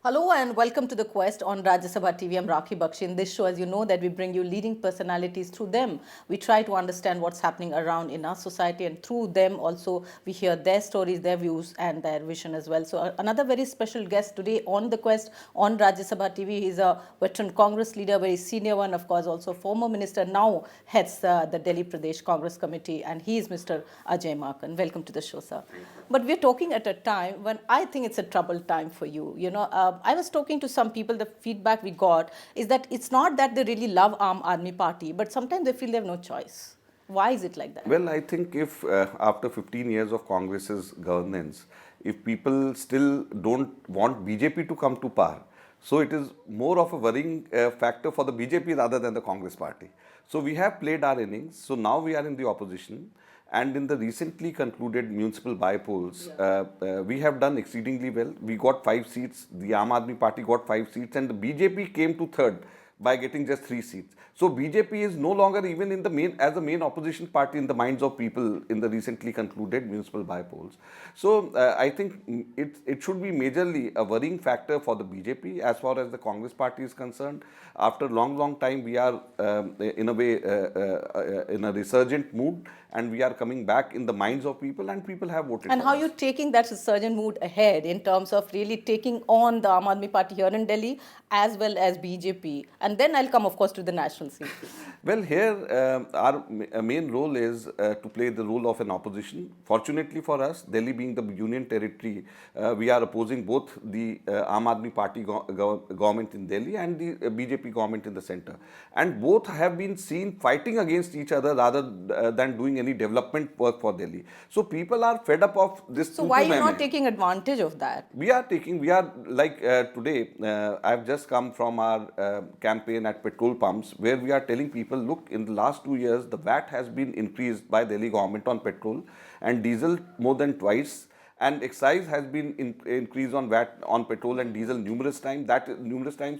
Hello and welcome to The Quest on Rajya Sabha TV. I'm Rakhee, Bakshee. In this show, as you know, that we bring you leading personalities. Through them, we try to understand what's happening around in our society, and through them also we hear their stories, their views and their vision as well. So another very special guest today on The Quest on Rajya Sabha TV. He's a veteran Congress leader, very senior one, of course, also former minister, now heads the Delhi Pradesh Congress Committee, and he is Mr. Ajay Maken. Welcome to the show, sir. But we're talking at a time when I think it's a troubled time for you. I was talking to some people, the feedback we got is that it's not that they really love Aam Aadmi Party, but sometimes they feel they have no choice. Why is it like that? Well, I think if after 15 years of Congress's governance, if people still don't want BJP to come to power, so it is more of a worrying factor for the BJP rather than the Congress party. So we have played our innings. So now we are in the opposition. And in the recently concluded municipal by-polls, we have done exceedingly well. We got 5 seats, the Aam Aadmi Party got 5 seats, and the BJP came to third by getting just 3 seats. So BJP is no longer even in the as the main opposition party in the minds of people in the recently concluded municipal by-polls. So I think it should be majorly a worrying factor for the BJP as far as the Congress party is concerned. After a long time, we are in a way in a resurgent mood, and we are coming back in the minds of people, and people have voted. And how you're taking that resurgent mood ahead in terms of really taking on the Aam Aadmi Party here in Delhi as well as BJP, and then I'll come, of course, to the national scene. Well, here our main role is to play the role of an opposition. Fortunately for us, Delhi being the union territory, we are opposing both the Aam Aadmi Party government in Delhi and the BJP government in the center, and both have been seen fighting against each other rather than doing any development work for Delhi. So people are fed up of this. So why are you not taking advantage of that? We are like today, I have just come from our campaign at petrol pumps, where we are telling people, look, in the last 2 years, the VAT has been increased by Delhi government on petrol and diesel more than twice. And excise has been increased on VAT on petrol and diesel numerous times.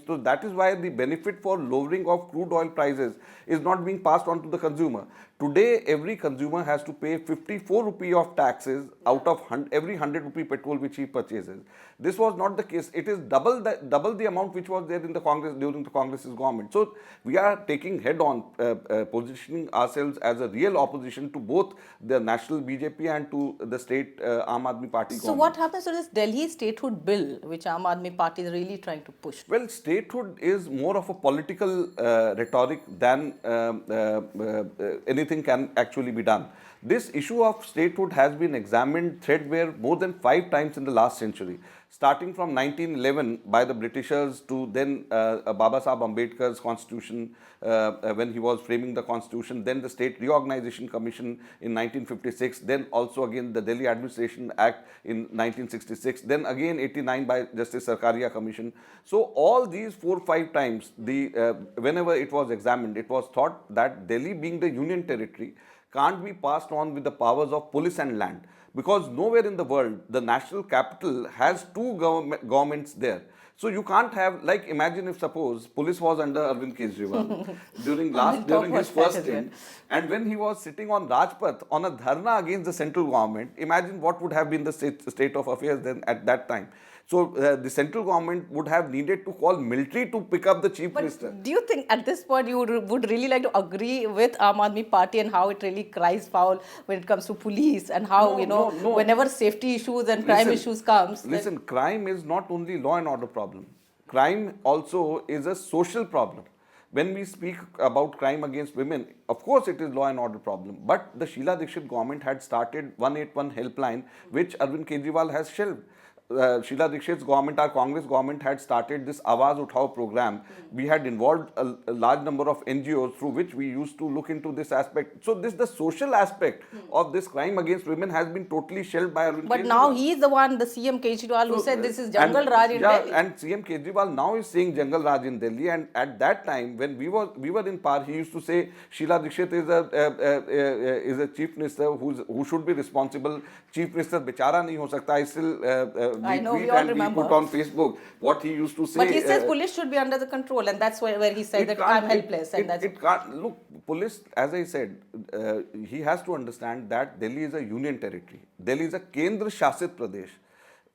So that is why the benefit for lowering of crude oil prices is not being passed on to the consumer. Today, every consumer has to pay 54 rupee of taxes out of every 100 rupee petrol which he purchases. This was not the case. It is double the amount which was there in the Congress during the Congress's government. So we are taking head on, positioning ourselves as a real opposition to both the national BJP and to the state Aam Aadmi Party So government. what happens to this Delhi statehood bill, which Aam Aadmi Party is really trying to push? Well, statehood is more of a political rhetoric than anything can actually be done. This issue of statehood has been examined threadbare more than 5 times in the last century, starting from 1911 by the Britishers to then Baba Saheb Ambedkar's constitution when he was framing the constitution, then the State Reorganization Commission in 1956, then also again the Delhi Administration Act in 1966, then again 89 by Justice Sarkaria Commission. So all these 4-5 times, whenever it was examined, it was thought that Delhi being the union territory can't be passed on with the powers of police and land, because nowhere in the world the national capital has 2 governments there. So you can't have, like, imagine if suppose police was under Arvind Kejriwal during his first term, and when he was sitting on Rajpath on a dharna against the central government, imagine what would have been the state of affairs then at that time. So the central government would have needed to call military to pick up the chief minister. Do you think at this point you would really like to agree with Aam Aadmi Party and how it really cries foul when it comes to police and how, whenever safety issues and crime issues comes? Listen, crime is not only law and order problem. Crime also is a social problem. When we speak about crime against women, of course it is law and order problem. But the Sheila Dikshit government had started 181 helpline, which Arvind Kejriwal has shelved. Sheila Dikshit's government, our Congress government, had started this Awaz Uthao program. We had involved a large number of NGOs through which we used to look into this aspect. So the social aspect of this crime against women has been totally shelved by Arvind Kejriwal. But now he is the one, the CM Kejriwal, who said this is Jungle Raj in Delhi. And CM Kejriwal now is saying Jungle Raj in Delhi. And at that time, when we were in power, he used to say Sheila Dikshit is a chief minister who should be responsible. Chief minister bechara nahi ho sakta. I still I know, we all remember. We put on Facebook what he used to say. But he says police should be under the control, and that's where he said that I'm helpless. It can't. Look, police, as I said, he has to understand that Delhi is a union territory. Delhi is a Kendra Shasит Pradesh.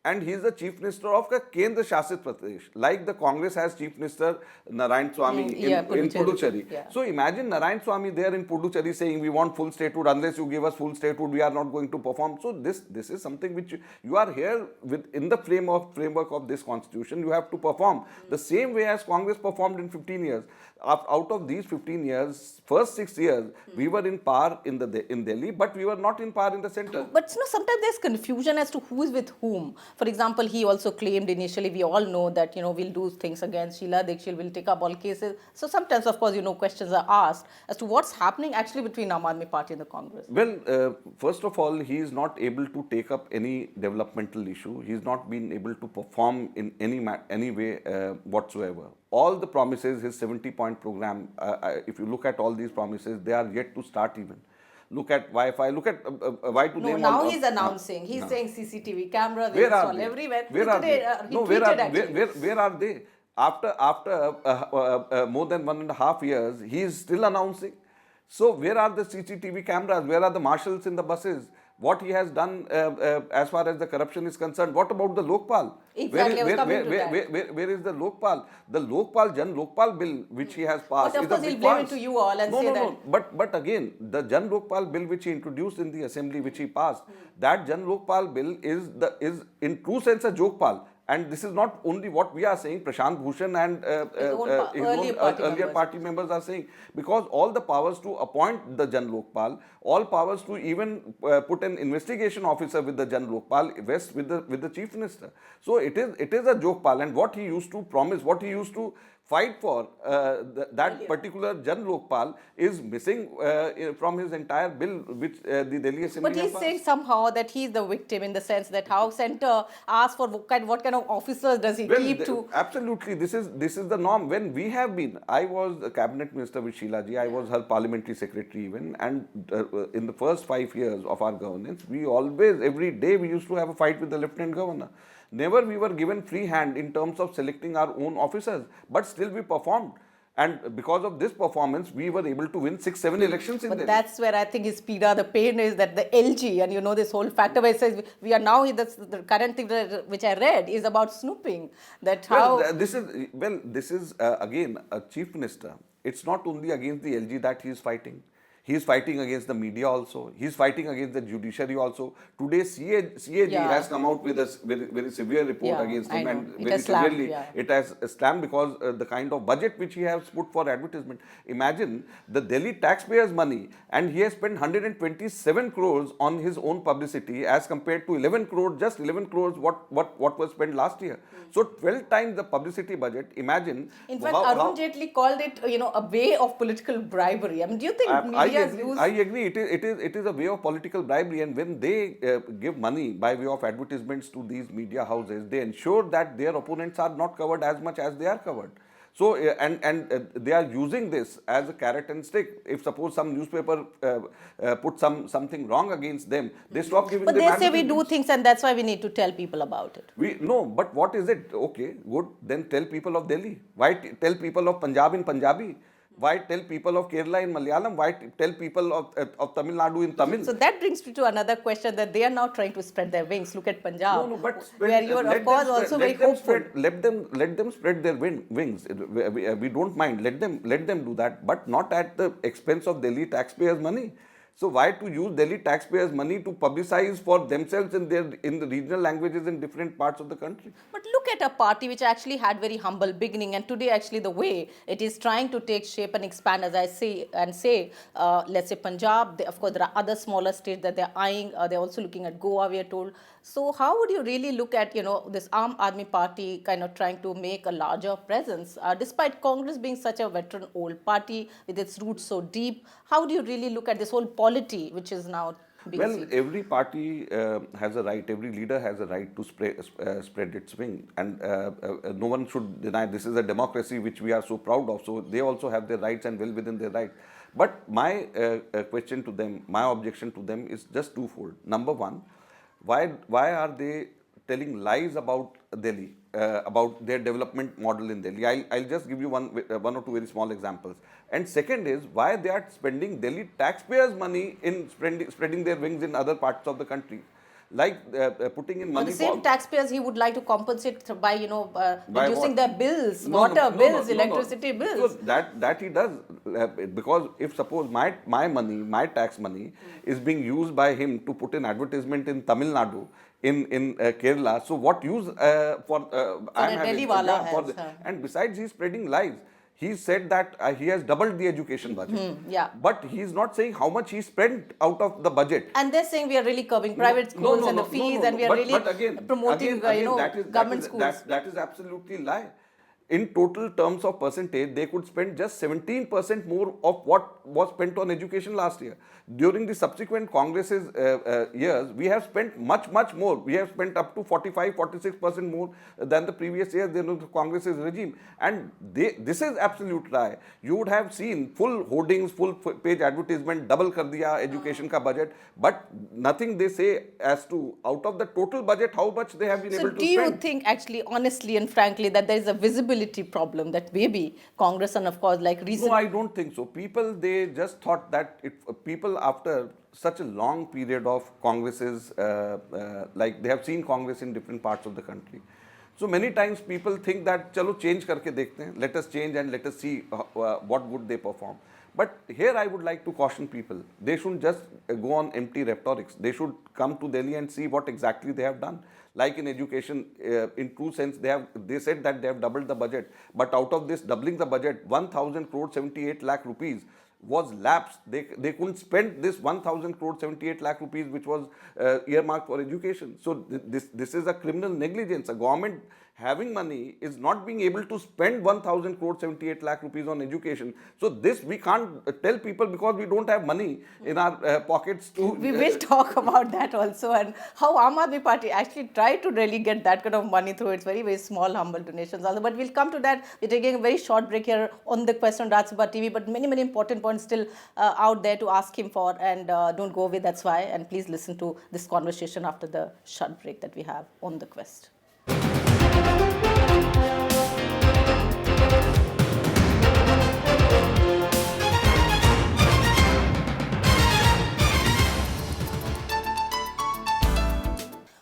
and he is the chief minister of the Kendra Shasит Pradesh. Like the Congress has chief minister Narayan Swamy in Puducherry. Yeah. So imagine Narayan Swamy there in Puducherry saying we want full statehood. Unless you give us full statehood, we are not going to perform. So this is something which you are here with in the framework of this constitution. You have to perform the same way as Congress performed in 15 years. Out of these 15 years, first 6 years, we were in power in Delhi, but we were not in power in the center. But sometimes there's confusion as to who is with whom. For example, he also claimed initially, we all know that, we'll do things against Sheila Dikshit, we'll take up all cases. So sometimes, of course, questions are asked as to what's happening actually between Aam Aadmi Party and the Congress. Well, first of all, he is not able to take up any developmental issue. He's not been able to perform in any way whatsoever. All the promises, his 70-point program, if you look at all these promises, they are yet to start even. Look at Wi-Fi, look at why to name now he's announcing, he's saying CCTV cameras, where are install they? everywhere. Where are they? No, where are they? After more than 1.5 years, he is still announcing. So where are the CCTV cameras? Where are the marshals in the buses? What he has done as far as the corruption is concerned? What about the Lokpal? Exactly, Where is the Lokpal? The Lokpal, Jan Lokpal bill which he has passed. But of course he'll blame it to you all and say that. No. But again, the Jan Lokpal bill which he introduced in the assembly, which he passed, that Jan Lokpal bill is in true sense a jokpal. And this is not only what we are saying, Prashant Bhushan and his earlier party members are saying, because all the powers to appoint the Jan Lokpal, all powers to even put an investigation officer with the Jan Lokpal vest with the chief minister. So it is a jokpal, and what he used to promise, what he used to fight for, that particular Jan Lokpal is missing from his entire bill which the Delhi Assembly But he's saying somehow that he's the victim in the sense that how centre asks for what kind of officers does he keep to. Absolutely, this is the norm. When we have been, I was a cabinet minister with Sheila ji, I was her parliamentary secretary even, and in the first 5 years of our governance, we always, every day we used to have a fight with the Lieutenant Governor. Never we were given free hand in terms of selecting our own officers, but still we performed. And because of this performance, we were able to win 6-7 elections in Delhi. But that's where I think his Pida, the pain is that the LG, and this whole factor where it says we are now, the current thing which I read is about snooping. That how... This is again, a chief minister. It's not only against the LG that he is fighting. He is fighting against the media also. He is fighting against the judiciary also. Today, CAG has come out with a very severe report against him, and very severely it has slammed because the kind of budget which he has put for advertisement. Imagine the Delhi taxpayers' money, and he has spent 127 crores on his own publicity as compared to 11 crores, just 11 crores what was spent last year. So 12 times the publicity budget. Imagine. In fact, Arun Jaitley called it, a way of political bribery. I mean, do you think I agree. It is a way of political bribery, and when they give money by way of advertisements to these media houses, they ensure that their opponents are not covered as much as they are covered. So and they are using this as a carrot and stick. If suppose some newspaper put something wrong against them, they stop giving. But they say we do things, and that's why we need to tell people about it. But what is it? Okay, good. Then tell people of Delhi. Why tell people of Punjab in Punjabi? Why tell people of Kerala in Malayalam? Why tell people of Tamil Nadu in Tamil? So that brings me to another question that they are now trying to spread their wings. Look at Punjab, but where you are of course also very hopeful. Let them spread their wings. We don't mind. Let them do that, but not at the expense of Delhi taxpayers' money. So why to use Delhi taxpayers' money to publicize for themselves in the regional languages in different parts of the country? But look at a party which actually had very humble beginning, and today actually the way it is trying to take shape and expand, as I say, let's say Punjab. Of course, there are other smaller states that they're eyeing. They're also looking at Goa, we are told. So how would you really look at, this Aam Aadmi Party kind of trying to make a larger presence, despite Congress being such a veteran old party with its roots so deep? How do you really look at this whole polity which is now being seen? Every party has a right, every leader has a right to spread its wing, and no one should deny this is a democracy which we are so proud of. So they also have their rights and well within their right. But my question to them, my objection to them is just twofold. Number one, why are they telling lies about Delhi, about their development model in Delhi? I'll just give you one or two very small examples. And second is why they are spending Delhi taxpayers' money in spreading their wings in other parts of the country. like putting in On money the same for taxpayers, he would like to compensate by, by reducing what? their bills, No, water no, bills, no, no, no. electricity bills. So that he does because if suppose my money, my tax money is being used by him to put an advertisement in Tamil Nadu, in Kerala. So what use I am the having? Delhi wala For has, and besides, he's spreading lies. He said that he has doubled the education budget. yeah. But he is not saying how much he spent out of the budget. And they're saying we are really curbing private schools and the fees, and we are really But again, promoting, government schools. that is absolutely lie. In total terms of percentage, they could spend just 17% more of what was spent on education last year. During the subsequent Congress's years, we have spent much more. We have spent up to 45-46% more than the previous year during the Congress's regime. And this is absolute lie. You would have seen full hoardings, full page advertisement, double kar diya education ka budget, but nothing they say as to out of the total budget how much they have been So able to do spend. you think, actually, honestly and frankly, that there is a visibility problem that maybe Congress and, of course, like recent... No, I don't think so. People, they just thought that people after such a long period of Congresses, like they have seen Congress in different parts of the country. So many times people think that, chalo change karke dekhte hain, let us change and let us see what would they perform. But here I would like to caution people. They shouldn't just go on empty rhetorics. They should come to Delhi and see what exactly they have done. Like in education, in true sense, they said that they have doubled the budget. But out of this doubling the budget, 1,000 crore 78 lakh rupees was lapsed. They couldn't spend this 1,000 crore 78 lakh rupees which was earmarked for education. So this is a criminal negligence. A government having money is not being able to spend 1,000 crore 78 lakh rupees on education. So this we can't tell people because we don't have money in our pockets to... We will talk about that also, and how Aam Aadmi Party actually tried to really get that kind of money through its very small, humble donations also. But we'll come to that. We're taking a very short break here on the Quest on Rajya Sabha TV, but many important points still out there to ask him for, and don't go away, that's why. And please listen to this conversation after the short break that we have on the Quest.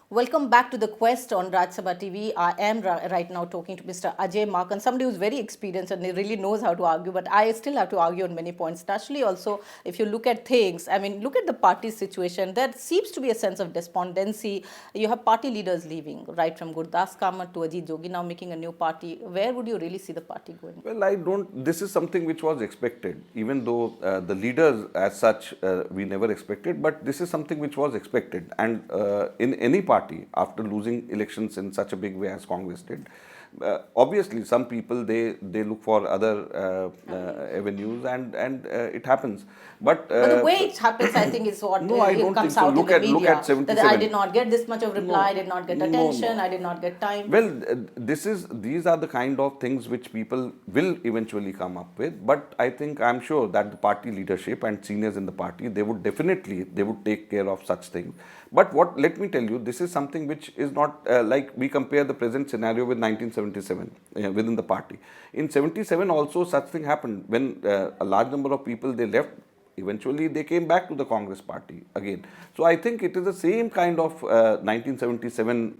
Welcome back to the Quest on Rajya Sabha TV. I am right now talking to Mr. Ajay Maken, somebody who's very experienced and he really knows how to argue, but I still have to argue on many points. Naturally, also, if you look at things, I mean, look at the party situation, there seems to be a sense of despondency. You have party leaders leaving, right from Gurdas Kamat to Ajit Jogi now making a new party. Where would you really see the party going? Well, I don't, this is something which was expected, even though the leaders as such we never expected, but this is something which was expected. And in any party, after losing elections in such a big way as Congress did, obviously some people they look for other avenues, and it happens. But the way it happens, I think, is what no, I don't comes think so. out Look in the look media. at 77. That I did not get this much of reply, I did not get attention, no. I did not get time. Well, these are the kind of things which people will eventually come up with. But I'm sure that the party leadership and seniors in the party, they would take care of such things. But let me tell you, this is something which is not like we compare the present scenario with 1977 within the party. In 77 also such thing happened when a large number of people they left. Eventually, they came back to the Congress party again. So I think it is the same kind of 1977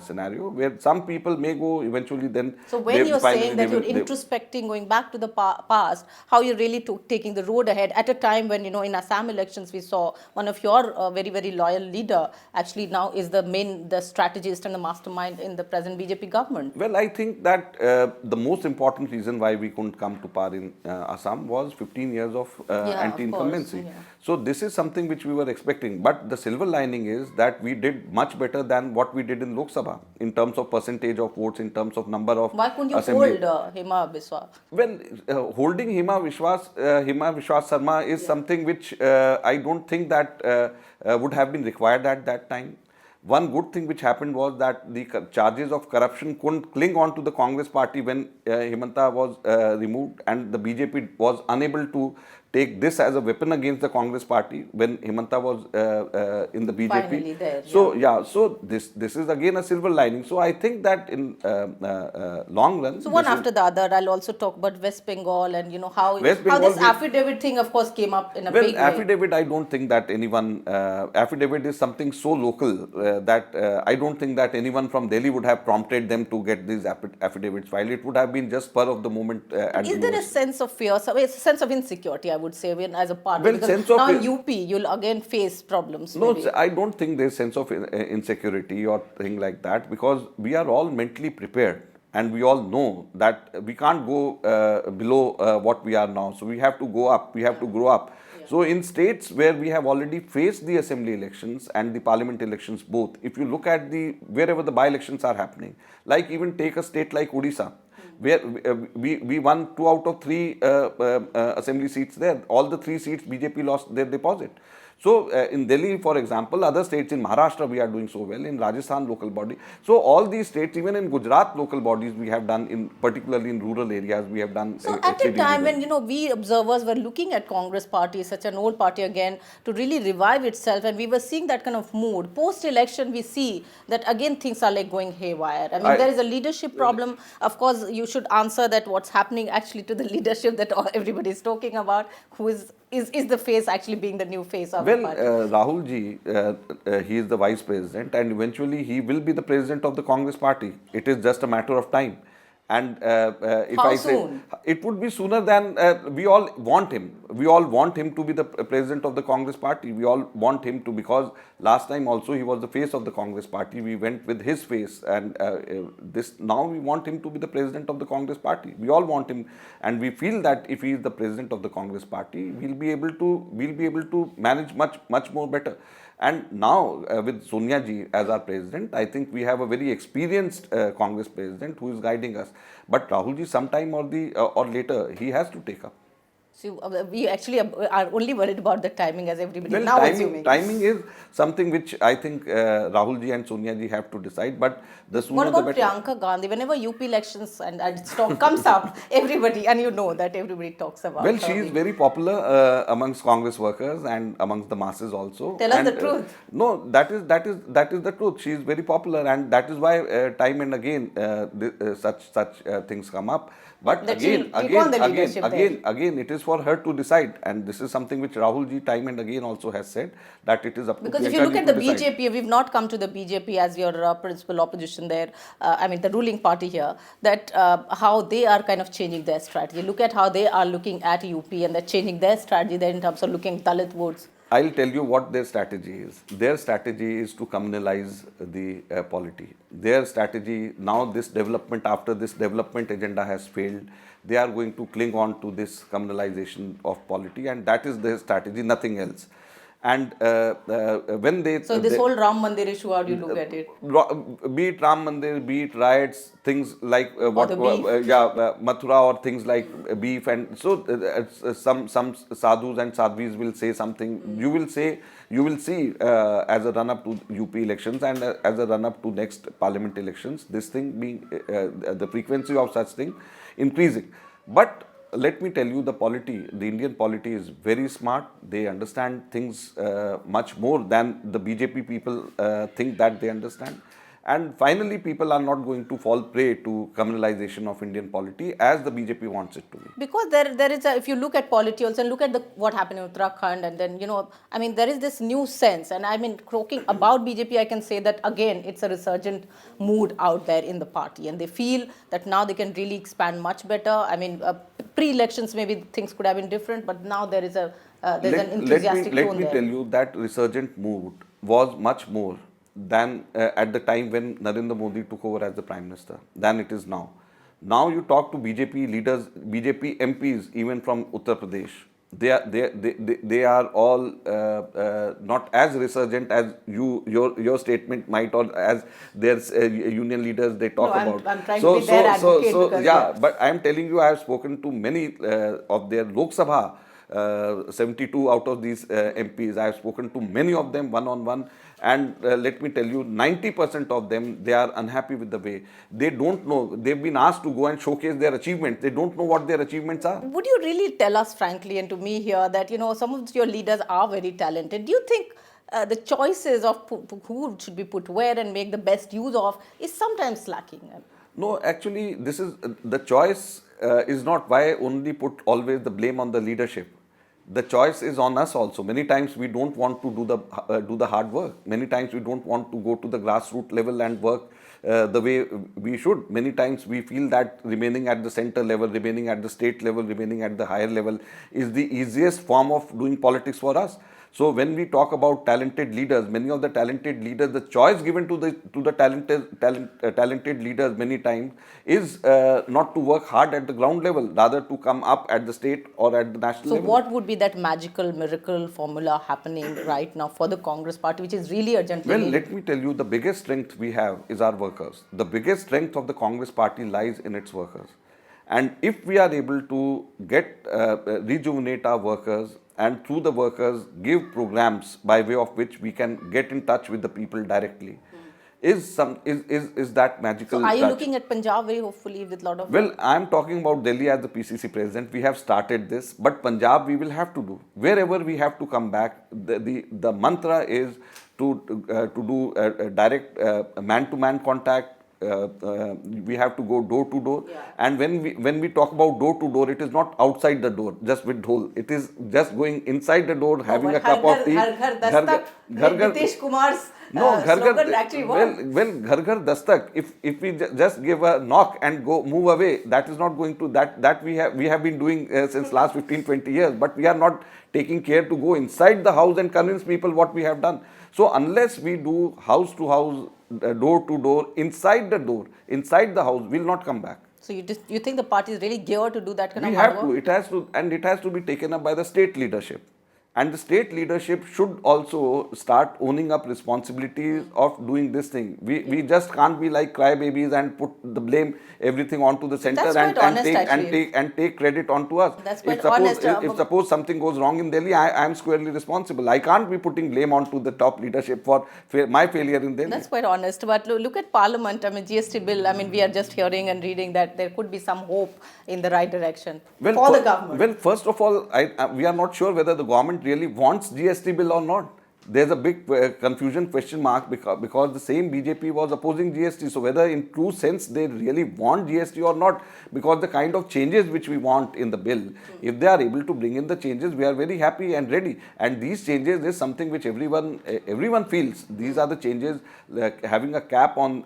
scenario where some people may go eventually then. So when you're saying that you're introspecting, going back to the past, how you're really taking the road ahead at a time when, in Assam elections, we saw one of your very loyal leader actually now is the strategist and the mastermind in the present BJP government. Well, I think that the most important reason why we couldn't come to power in Assam was 15 years of anti-incumbency. Yeah. So this is something which we were expecting. But the silver lining is that we did much better than what we did in Lok Sabha in terms of percentage of votes, in terms of number of Why couldn't you assembly. hold Hima Biswa? Well, holding Hima Vishwas Sarma is something which I don't think that would have been required at that time. One good thing which happened was that the charges of corruption couldn't cling on to the Congress party when Himanta was removed, and the BJP was unable to take this as a weapon against the Congress party when Himanta was in the BJP. Finally there, So so this is again a silver lining. So I think that in long run. So one after the other, I'll also talk about West Bengal and how West how Bengal this affidavit thing, of course, came up in a well, big way. affidavit, I don't think that anyone, affidavit is something so local that I don't think that anyone from Delhi would have prompted them to get these affidavits filed. It would have been just spur of the moment. Is there a sense of fear, a sense of insecurity, I would say, as a party? Well, because sense of now in UP, you'll again face problems. No, maybe. I don't think there's sense of insecurity or thing like that, because we are all mentally prepared and we all know that we can't go below what we are now. So we have to go up, we have to grow up. So in states where we have already faced the assembly elections and the parliament elections both, if you look at wherever the by-elections are happening, like even take a state like Odisha, where we won 2 out of 3 assembly seats there. All the 3 seats BJP lost their deposit. So in Delhi, for example, other states in Maharashtra we are doing so well, in Rajasthan local body. So all these states, even in Gujarat local bodies, we have done, particularly in rural areas, we have done. So at a time when we observers were looking at Congress party, such an old party again, to really revive itself, and we were seeing that kind of mood. Post-election, we see that again things are like going haywire. I mean, there is a leadership problem. Of course, you should answer that what's happening actually to the leadership that everybody is talking about, who is the face actually being the new face of the party. Rahul ji, he is the vice president and eventually he will be the president of the Congress party. It is just a matter of time. And if How I soon? say, it would be sooner than we all want him. We all want him to be the president of the Congress party. We all want him to, because last time also he was the face of the Congress party. We went with his face, and now we want him to be the president of the Congress party. We all want him, and we feel that if he is the president of the Congress party, we'll be able to manage much more better. And now with Sonia ji as our president, I think we have a very experienced Congress president who is guiding us. But Rahul ji, sometime or later, he has to take up. So we actually are only worried about the timing, as everybody Well, now assuming. timing is something which I think Rahul ji and Sonia ji have to decide. But the sooner What about the better. Priyanka Gandhi? Whenever UP elections and talk comes up, everybody, and you know that everybody talks about. Well, she is very popular amongst Congress workers and amongst the masses also. Tell us the truth. No, that is the truth. She is very popular, and that is why time and again such things come up. But That again, it is for her to decide, and this is something which Rahul ji time and again also has said, that it is up to Because if Priyanka you look ji at to the decide. BJP, we've not come to the BJP as your principal opposition there, the ruling party here, that how they are kind of changing their strategy. Look at how they are looking at UP, and they're changing their strategy there in terms of looking Dalit votes. I'll tell you what their strategy is. Their strategy is to communalize the polity. Their strategy, now after this development agenda has failed, they are going to cling on to this communalization of polity, and that is their strategy, nothing else. And when they... So this whole Ram Mandir issue, how do you look at it? Be it Ram Mandir, be it riots, things like Mathura, or things like beef, and so some sadhus and sadhvis will say something. You will see as a run up to UP elections and as a run up to next parliament elections, this thing being the frequency of such thing increasing. But let me tell you, the Indian polity is very smart. They understand things much more than the BJP people think that they understand. And finally, people are not going to fall prey to communalization of Indian polity as the BJP wants it to be. Because there is if you look at polity also, and look at what happened in Uttarakhand, and then, there is this new sense. And talking about BJP, I can say that again, it's a resurgent mood out there in the party. And they feel that now they can really expand much better. Pre-elections, maybe things could have been different, but now there is an enthusiastic tone there. Let me tell you that resurgent mood was much more than at the time when Narendra Modi took over as the Prime Minister, than it is now. Now you talk to BJP leaders, BJP MPs, even from Uttar Pradesh, they are all not as resurgent as your statement might, or as their union leaders they talk about. I'm trying to be their advocate. But I am telling you, I have spoken to many of their Lok Sabha 72 out of these MPs. I have spoken to many of them one-on-one, and let me tell you, 90% of them, they are unhappy with the way. They don't know. They've been asked to go and showcase their achievements. They don't know what their achievements are. Would you really tell us frankly and to me here that, some of your leaders are very talented? Do you think the choices of who should be put where and make the best use of is sometimes lacking? No, actually, this is the choice is not why only put always the blame on the leadership. The choice is on us also. Many times we don't want to do the hard work. Many times we don't want to go to the grassroots level and work the way we should. Many times we feel that remaining at the center level, remaining at the state level, remaining at the higher level is the easiest form of doing politics for us. So when we talk about talented leaders, many of the talented leaders, the choice given to the talented leaders many times is not to work hard at the ground level, rather to come up at the state or at the national level. So what would be that magical miracle formula happening right now for the Congress party, which is really urgently Well, needed? let me tell you, the biggest strength we have is our workers. The biggest strength of the Congress party lies in its workers. And if we are able to rejuvenate our workers, and through the workers give programs by way of which we can get in touch with the people directly, is that magical So are you touch. looking at Punjab very hopefully with a lot of... Well, I am talking about Delhi as the PCC president. We have started this, but Punjab we will have to do. Wherever we have to come back, the mantra is to do direct man-to-man contact. We have to go door to door, and when we talk about door to door, it is not outside the door just with dhol. It is just going inside the door, having a cup of tea. Nitish Kumar's slogan actually worked. Well, ghar ghar dastak. If we just give a knock and move away, that is not going to that we have been doing since last 15-20 years. But we are not taking care to go inside the house and convince people what we have done. So unless we do house to house, door to door, inside the house, we'll not come back. So you think the party is really geared to do that kind We of have hard work? it has to be taken up by the state leadership. And the state leadership should also start owning up responsibilities of doing this thing. We just can't be like crybabies and put the blame everything onto the center and take credit onto us. That's quite honest. If suppose something goes wrong in Delhi, I am squarely responsible. I can't be putting blame onto the top leadership for my failure in Delhi. That's quite honest. But look at Parliament. I mean, GST bill. I mean, we are just hearing and reading that there could be some hope in the right direction for the government. Well, first of all, we are not sure whether the government really wants GST bill or not. There's a big question mark because the same BJP was opposing GST. So whether in true sense they really want GST or not, because the kind of changes which we want in the bill, if they are able to bring in the changes, we are very happy and ready. And these changes is something which everyone feels. These are the changes. Like having a cap on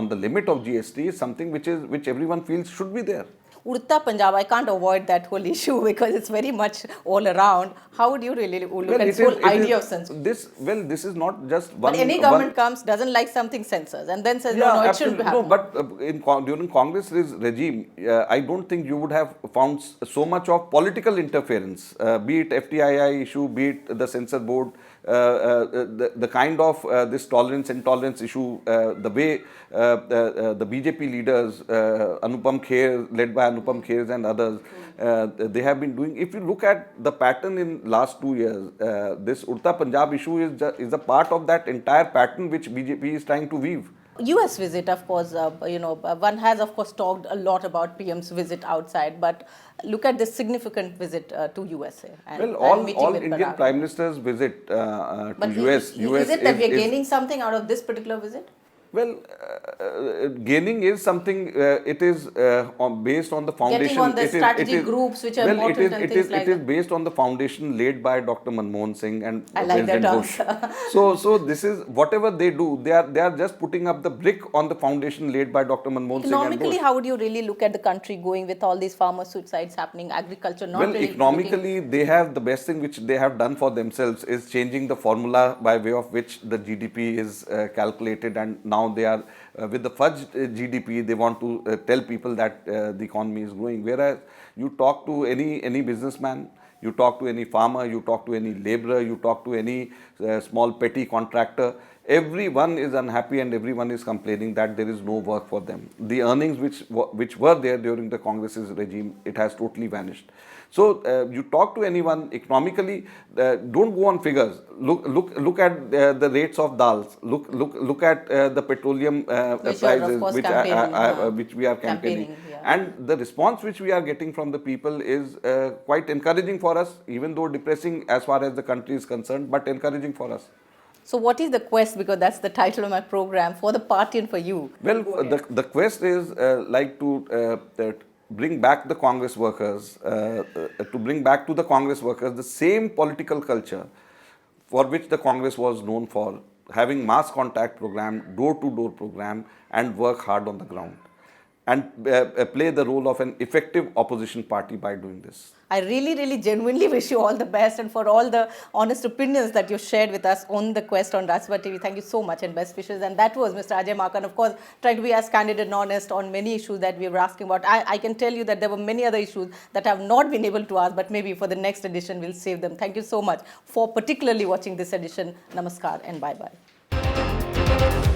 the limit of GST is something which everyone feels should be there. Udta Punjab, I can't avoid that whole issue because it's very much all around. How would you really look at this whole idea of censorship? This is not just one. But any government comes, doesn't like something, censors, and then says, no, it shouldn't happen. No, but during Congress's regime, I don't think you would have found so much of political interference, be it FTII issue, be it the censor board, the kind of this tolerance-intolerance issue, the way the BJP leaders, Anupam Kher, led by Anupam Kher and others, they have been doing. If you look at the pattern in last 2 years, this Udta Punjab issue is a part of that entire pattern which BJP is trying to weave. US visit, of course, one has, of course, talked a lot about PM's visit outside, but look at this significant visit to USA. And all Indian Prime Ministers visit to US. Is it that we are gaining something out of this particular visit? Well, gaining is something, it is based on the foundation. Getting on the strategy groups which are important and things like that. It is based on the foundation laid by Dr. Manmohan Singh and President Bush. So this is, whatever they do, they are just putting up the brick on the foundation laid by Dr. Manmohan Singh and Bush. Economically, how would you really look at the country going with all these farmer suicides happening, agriculture not really... Well, economically, they have the best thing which they have done for themselves is changing the formula by way of which the GDP is calculated, and now they are with the fudged GDP, they want to tell people that the economy is growing. Whereas you talk to any businessman, you talk to any farmer, you talk to any laborer, you talk to any small petty contractor, everyone is unhappy and everyone is complaining that there is no work for them. The earnings which were there during the Congress's regime, it has totally vanished. So you talk to anyone economically, don't go on figures. Look at the rates of dals. Look at the petroleum Which you are, of prices, course, campaigning, which we are campaigning. yeah. And the response which we are getting from the people is quite encouraging for us, even though depressing as far as the country is concerned, but encouraging for us. So what is the quest, because that's the title of my program, for the party and for you? Well, the quest is like to bring back the Congress workers, to bring back to the Congress workers the same political culture for which the Congress was known for, having mass contact program, door-to-door program, and work hard on the ground, and play the role of an effective opposition party by doing this. I really, really genuinely wish you all the best, and for all the honest opinions that you shared with us on the quest on Rajya Sabha TV. Thank you so much and best wishes. And that was Mr. Ajay Maken, of course, trying to be as candid and honest on many issues that we were asking about. I can tell you that there were many other issues that I have not been able to ask, but maybe for the next edition we'll save them. Thank you so much for particularly watching this edition. Namaskar and bye-bye.